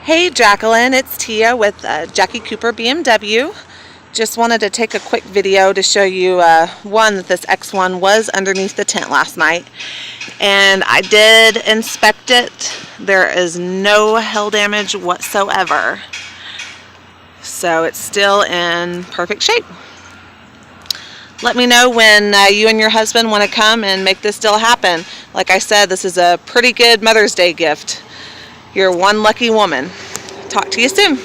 Hey Jacqueline, it's Tia with Jackie Cooper BMW. Just wanted to take a quick video to show you one, that this X1 was underneath the tent last night, and I did inspect it. There is no hail damage whatsoever, so it's still in perfect shape. Let me know when you and your husband want to come and make this deal happen. Like I said, this is a pretty good Mother's Day gift. You're one lucky woman. Talk to you soon.